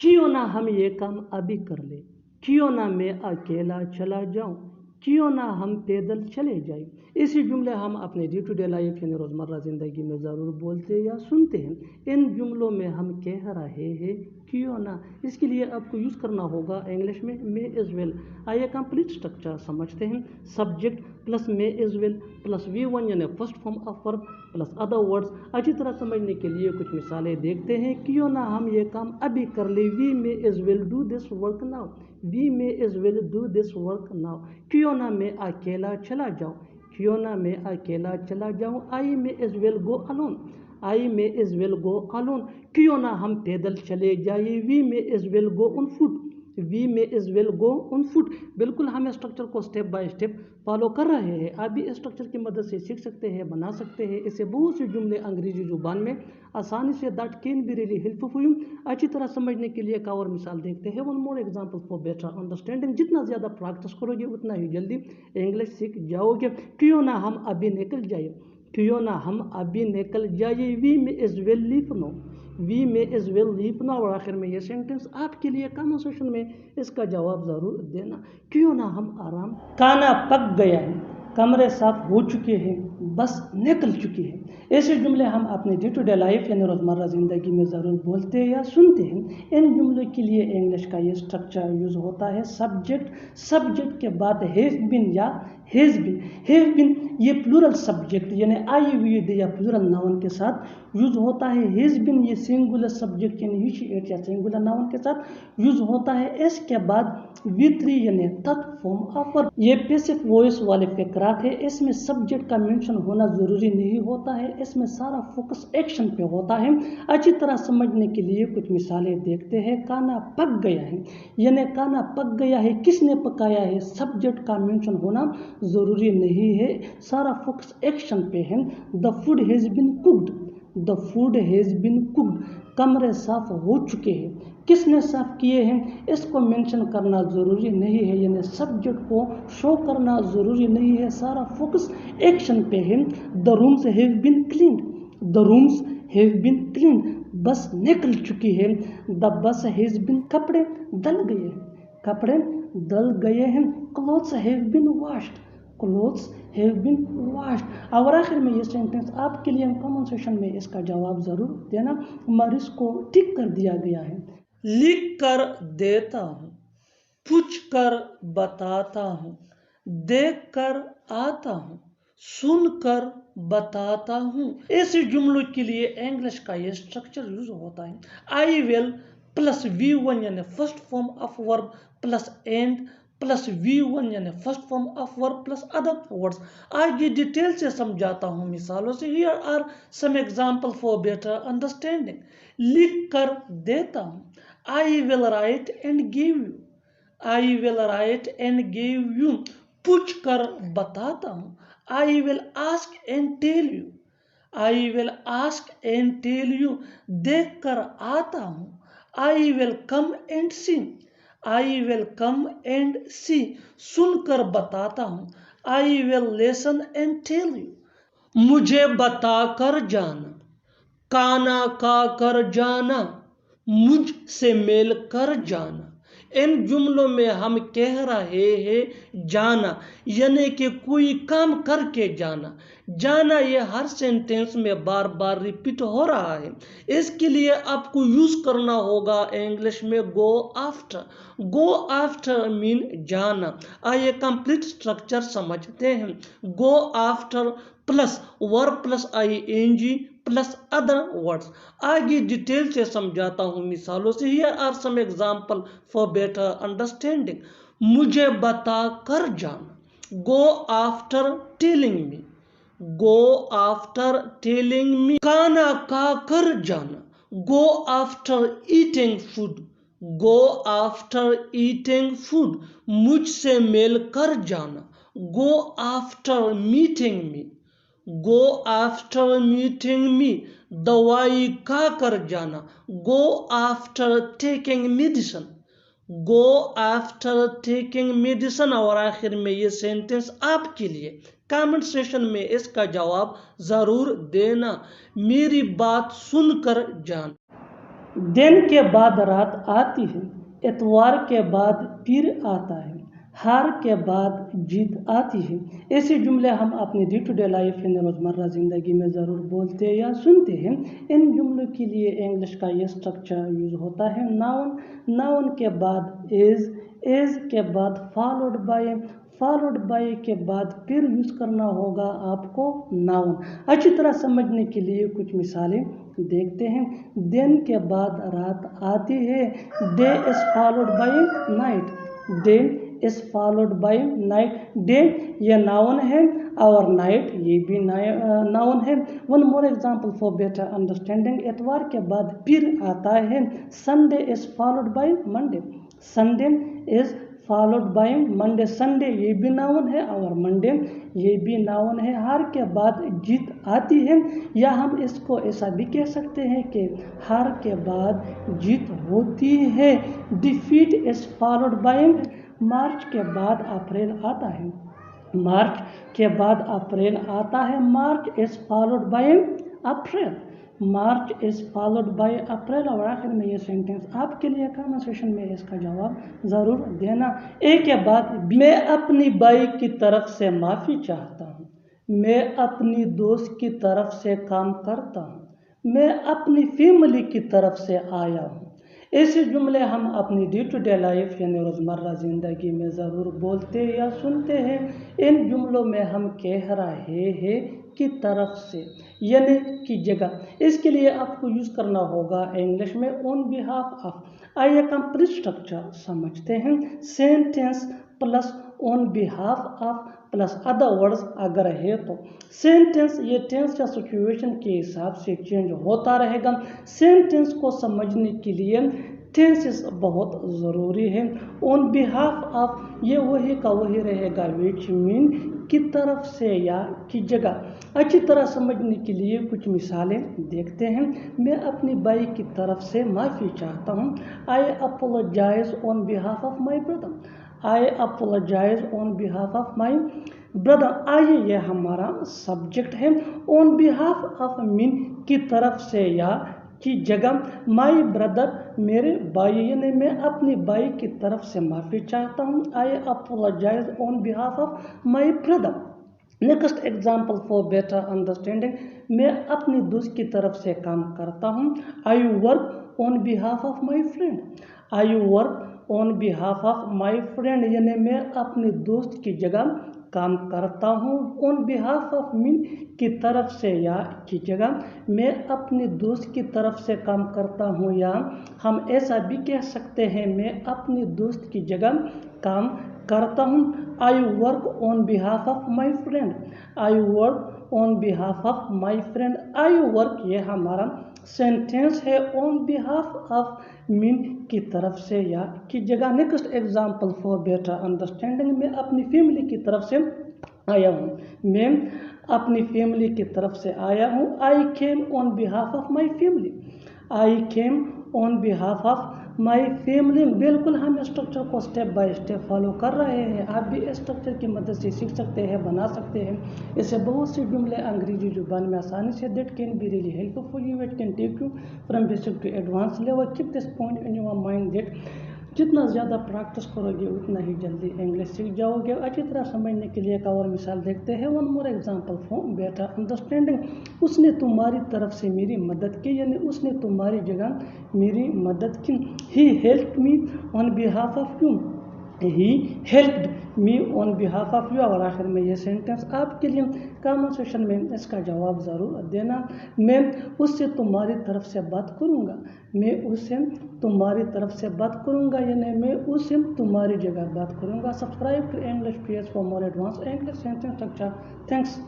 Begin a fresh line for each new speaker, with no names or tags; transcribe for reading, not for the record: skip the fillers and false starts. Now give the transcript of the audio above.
क्यों ना हम ये काम अभी कर ले, क्यों ना मैं अकेला चला जाऊं, क्यों ना हम पैदल चले जाएं। इसी जुमले हम अपने डे टू डे लाइफ यानी रोज़मर्रा ज़िंदगी में ज़रूर बोलते या सुनते हैं। इन जुमलों में हम कह रहे हैं क्यों ना, इसके लिए आपको यूज़ करना होगा इंग्लिश में मे इज़ वेल। आइए कंप्लीट स्ट्रक्चर समझते हैं। सब्जेक्ट प्लस मे इज़ वेल प्लस V1 यानी first form of verb plus other words. अच्छी तरह समझने के लिए कुछ मिसालें देखते हैं। क्यों ना हम ये काम अभी कर ले, we may as well do this work now, we may as well do this work now. क्यों ना मैं अकेला चला जाऊं, क्यों ना मैं अकेला चला जाऊं। I may as well go alone, I may as well go alone. क्यों ना हम पैदल चले जाइए, we may as well go on foot, we may as well go on foot. बिल्कुल हम स्ट्रक्चर को स्टेप बाय स्टेप फॉलो कर रहे हैं। आप भी स्ट्रक्चर की मदद से सीख सकते हैं, बना सकते हैं। इससे बहुत से जुमले अंग्रेजी जुबान में आसानी से that can be really helpful for you. अच्छी तरह समझने के लिए एक और मिसाल देखते हैं। One more example for better understanding. जितना ज़्यादा प्रैक्टिस करोगे उतना ही जल्दी इंग्लिश सीख जाओगे। क्यों ना हम अभी निकल जाए, क्यों ना हम अभी निकल जाइए, we may as well leave now, we may as well leave now. और आखिर में ये सेंटेंस आपके लिए कमेंट सेक्शन में इसका जवाब ज़रूर देना। क्यों ना हम आराम, खाना पक गया है, कमरे साफ हो चुके हैं, बस निकल चुकी है। ऐसे जुमले हम अपने डे टू डे लाइफ यानी रोज़मर्रा ज़िंदगी में ज़रूर बोलते या सुनते हैं। इन जुमलों के लिए इंग्लिश का ये स्ट्रक्चर यूज़ होता है। सब्जेक्ट के बाद हैव बीन या हैज़ बीन। हैव बीन ये प्लूरल सब्जेक्ट यानी आई वी दे या प्लूरल नाउन के साथ यूज़ होता है। हैज़ बीन ये सिंगुलर सब्जेक्ट यानी ही शी इट या सिंगुलर नाउन के साथ यूज़ होता है। इसके बाद V3 यानी थर्ड फॉर्म ऑफ वर्ब। ये पैसिव वॉइस वाले फिक्रात है। इसमें सब्जेक्ट का मेंशन होना ज़रूरी नहीं होता है, इसमें सारा फोकस एक्शन पे होता है। अच्छी तरह समझने के लिए कुछ मिसालें देखते हैं। खाना पक गया है यानी खाना पक गया है, किसने पकाया है, सब्जेक्ट का मेंशन होना ज़रूरी नहीं है, सारा फोकस एक्शन पे है। The food has been cooked, the food has been cooked. कमरे साफ हो चुके हैं, किसने साफ किए हैं, इसको मेंशन करना ज़रूरी नहीं है यानी सब्जेक्ट को शो करना ज़रूरी नहीं है, सारा फोकस एक्शन पे है। The rooms have been cleaned, the rooms have been cleaned. Bus निकल चुकी है। द बस हैज़ बीन, कपड़े धल गए हैं, कपड़े धल गए हैं। Clothes have been washed, clothes have been washed. और आखिर में ये सेंटेंस आपके लिए कमेंट सेक्शन में इसका जवाब ज़रूर देना। मरीज को टिक कर दिया गया है, लिख कर देता हूँ, पूछ कर बताता हूँ, देख कर आता हूँ, सुन कर बताता हूँ। ऐसे जुमलों के लिए इंग्लिश का ये स्ट्रक्चर यूज होता है। आई विल प्लस V1 यानी first form of verb plus and plus V1 यानी first form of verb plus other words. आगे डिटेल से समझाता हूँ मिसालों से। Here are some example for better understanding. लिख कर देता हूँ, I will write and give you, I will write and give you. पूछ कर बताता हूँ, I will ask and tell you, I will ask and tell you. देख कर आता हूँ, I will come and see, I will come and see. सुनकर बताता हूँ, I will listen and tell you. मुझे बता कर जाना, खाना खा कर जाना, मुझ से मिल कर जाना। इन जुमलों में हम कह रहे हैं जाना यानी कि कोई काम करके जाना। जाना ये हर सेंटेंस में बार बार रिपीट हो रहा है। इसके लिए आपको यूज करना होगा इंग्लिश में go after. Go after mean जाना। आइए कंप्लीट स्ट्रक्चर समझते हैं। Go after plus verb plus ING plus other words. आगे डिटेल से समझाता हूँ मिसालों से। Here are some example for better understanding. मुझे बता कर जाना, go after telling me, go after telling me. खाना खा कर जाना, go after eating food, go after eating food. मुझसे मिल कर जाना, गो आफ्टर मीटिंग मी, गो आफ्टर मीटिंग मी। दवाई खा कर जाना, go after taking medicine, go after taking medicine. और आखिर में ये सेंटेंस आपके लिए कमेंट सेक्शन में इसका जवाब ज़रूर देना। मेरी बात सुनकर जाना, दिन के बाद रात आती है, इतवार के बाद पीर आता है, हार के बाद जीत आती है। ऐसे जुमले हम अपने डे टू डे लाइफ यानी रोज़मर्रा ज़िंदगी में ज़रूर बोलते या सुनते हैं। इन जुमलों के लिए इंग्लिश का ये स्ट्रक्चर यूज़ होता है नाउन, नाउन के बाद इज़ के बाद फॉलोड बाय के बाद फिर यूज़ करना होगा आपको नाउन। अच्छी तरह समझने के लिए कुछ मिसालें देखते हैं। दिन के बाद रात आती है, day is followed bye night, day is followed bye night. Day ये नाउन है और नाइट ये भी नाउन है। One more example for better understanding, इतवार के बाद फिर आता है, Sunday is followed by Monday, Sunday is followed by Monday. Sunday ये भी नाउन है और मंडे ये भी नाउन है। हार के बाद जीत आती है, या हम इसको ऐसा भी कह सकते हैं कि हार के बाद जीत होती है। डिफीट इज़ फॉलोड बाय, मार्च के बाद अप्रैल आता है, मार्च के बाद अप्रैल आता है। March is followed by April, March is followed by April. और आखिर में ये सेंटेंस आपके लिए कमेंट सेक्शन में इसका जवाब ज़रूर देना। एक के बाद मैं अपनी बाई की तरफ से माफ़ी चाहता हूँ, मैं अपनी दोस्त की तरफ से काम करता हूँ, मैं अपनी फैमिली की तरफ से आया हूँ। ऐसे जुमले हम अपनी डे टू डे लाइफ यानी रोज़मर्रा ज़िंदगी में ज़रूर बोलते या सुनते हैं। इन जुमलों में हम कह रहे हैं की तरफ से यानी की जगह, इसके लिए आपको यूज़ करना होगा इंग्लिश में ऑन बिहाफ ऑफ। आइए कंप्लीट स्ट्रक्चर समझते हैं। Sentence plus on behalf of plus other words अगर है तो सेंटेंस ये टेंस या सिचुएशन के हिसाब से चेंज होता रहेगा। सेंटेंस को समझने के लिए टेंसेस बहुत ज़रूरी है। ऑन बिहाफ ऑफ ये वही का वही रहेगा विच मीन की तरफ से या की जगह। अच्छी तरह समझने के लिए कुछ मिसालें देखते हैं। मैं अपनी बाई की तरफ से माफ़ी चाहता हूँ, I apologize on behalf of my brother, I apologize on behalf of my brother. आइए ये हमारा सब्जेक्ट है। ऑन बिहाफ ऑफ मीन की तरफ से या की जगह, माई ब्रदर मेरे भाई यानी मैं अपनी भाई की तरफ से माफ़ी चाहता हूँ, I apologize on behalf of my brother. Next example for better understanding, मैं अपनी दोस्त की तरफ से काम करता हूँ, I work on behalf of my friend, I work on behalf of my friend यानी मैं अपने दोस्त की जगह काम करता हूँ। ऑन बिहाफ ऑफ मीन की तरफ से या की जगह, मैं अपने दोस्त की तरफ से काम करता हूँ, या हम ऐसा भी कह सकते हैं मैं अपनी दोस्त की जगह काम करता हूँ। I work on behalf of my friend, I work on behalf of my friend. I work ये हमारा सेंटेंस है ऑन बिहाफ ऑफ मीन की तरफ से या की जगह। Next example for better understanding, मैं अपनी फैमिली की तरफ से आया हूँ, मैं अपनी फैमिली की तरफ से आया हूँ। I came on behalf of my family, I came on behalf of my family. बिल्कुल हम स्ट्रक्चर को स्टेप बाय स्टेप फॉलो कर रहे हैं। आप भी इस स्ट्रक्चर की मदद से सीख सकते हैं, बना सकते हैं। इससे बहुत से जुमले अंग्रेजी जुबान में आसानी से that can be really helpful for you, it can take you from basic to advance level. Keep this point in your mind that जितना ज़्यादा प्रैक्टिस करोगे उतना ही जल्दी इंग्लिश सीख जाओगे। अच्छी तरह समझने के लिए एक और मिसाल देखते हैं। One more example for better understanding, उसने तुम्हारी तरफ से मेरी मदद की यानी उसने तुम्हारी जगह मेरी मदद की। He helped me on behalf of you, he helped me on behalf of you. और आखिर में ये सेंटेंस आपके लिए कमेंट सेक्शन में इसका जवाब ज़रूर देना। मैं उससे तुम्हारी तरफ से बात करूँगा, मैं उससे तुम्हारी तरफ से बात करूँगा यानी मैं उससे तुम्हारी जगह बात करूँगा। Subscribe to English page for more advance English sentence structure. Thanks.